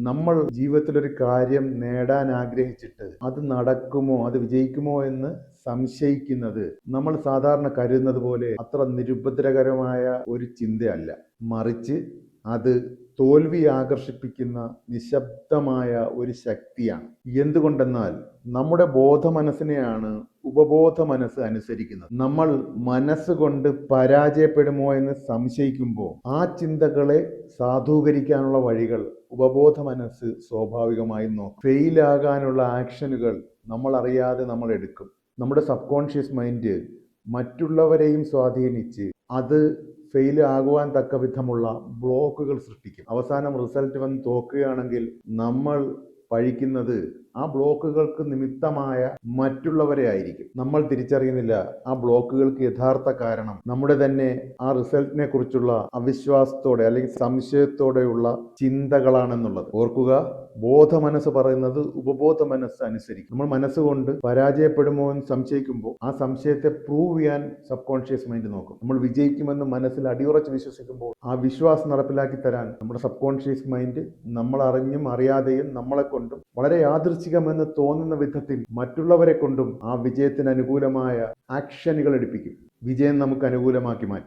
നമ്മൾ ജീവിതത്തിൽ ഒരു കാര്യം നേടാൻ ആഗ്രഹിച്ചിട്ട് അത് നടക്കുമോ, അത് വിജയിക്കുമോ എന്ന് സംശയിക്കുന്നത് നമ്മൾ സാധാരണ കരുതുന്നത് പോലെ അത്ര നിരുപദ്രവകരമായ ഒരു ചിന്തയല്ല. മറിച്ച് അത് തോൽവി ആകർഷിപ്പിക്കുന്ന നിശബ്ദമായ ഒരു ശക്തിയാണ്. എന്തുകൊണ്ടെന്നാൽ നമ്മുടെ ബോധമനസ്സിനെയാണ് ഉപബോധ മനസ്സ് അനുസരിക്കുന്നത്. നമ്മൾ മനസ്സുകൊണ്ട് പരാജയപ്പെടുമോ എന്ന് സംശയിക്കുമ്പോൾ ആ ചിന്തകളെ സാധൂകരിക്കാനുള്ള വഴികൾ ഉപബോധ മനസ്സ് സ്വാഭാവികമായും നോക്കും. ഫെയിലാകാനുള്ള ആക്ഷനുകൾ നമ്മൾ അറിയാതെ നമ്മൾ എടുക്കും. നമ്മുടെ സബ് കോൺഷ്യസ് മൈൻഡ് മറ്റുള്ളവരെയും സ്വാധീനിച്ച് അത് ഫെയിൽ ആകുവാൻ തക്ക വിധമുള്ള ബ്ലോക്കുകൾ സൃഷ്ടിക്കും. അവസാനം റിസൾട്ട് വന്ന് തോക്കുകയാണെങ്കിൽ നമ്മൾ പഴിക്കുന്നത് ആ ബ്ലോക്കുകൾക്ക് നിമിത്തമായ മറ്റുള്ളവരെ ആയിരിക്കും. നമ്മൾ തിരിച്ചറിയുന്നില്ല ആ ബ്ലോക്കുകൾക്ക് യഥാർത്ഥ കാരണം നമ്മുടെ തന്നെ ആ റിസൾട്ടിനെ കുറിച്ചുള്ള അവിശ്വാസത്തോടെ അല്ലെങ്കിൽ സംശയത്തോടെയുള്ള ചിന്തകളാണെന്നുള്ളത് ഓർക്കുക. ബോധ മനസ്സ് പറയുന്നത് ഉപബോധ മനസ്സ് അനുസരിക്കും. നമ്മൾ മനസ്സുകൊണ്ട് പരാജയപ്പെടുമോ എന്ന് സംശയിക്കുമ്പോൾ ആ സംശയത്തെ പ്രൂവ് ചെയ്യാൻ സബ് കോൺഷ്യസ് മൈൻഡ് നോക്കും. നമ്മൾ വിജയിക്കുമെന്ന് മനസ്സിൽ അടിയുറച്ച് വിശ്വസിക്കുമ്പോൾ ആ വിശ്വാസം നടപ്പിലാക്കി തരാൻ നമ്മുടെ സബ് കോൺഷ്യസ് മൈൻഡ് നമ്മൾ അറിഞ്ഞും അറിയാതെയും നമ്മളെ കൊണ്ടും വളരെ യാദൃച്ഛികമെന്ന് തോന്നുന്ന വിധത്തിൽ മറ്റുള്ളവരെ കൊണ്ടും ആ വിജയത്തിന് അനുകൂലമായ ആക്ഷനുകൾ എടുപ്പിക്കും. വിജയം നമുക്ക് അനുകൂലമാക്കി മാറ്റും.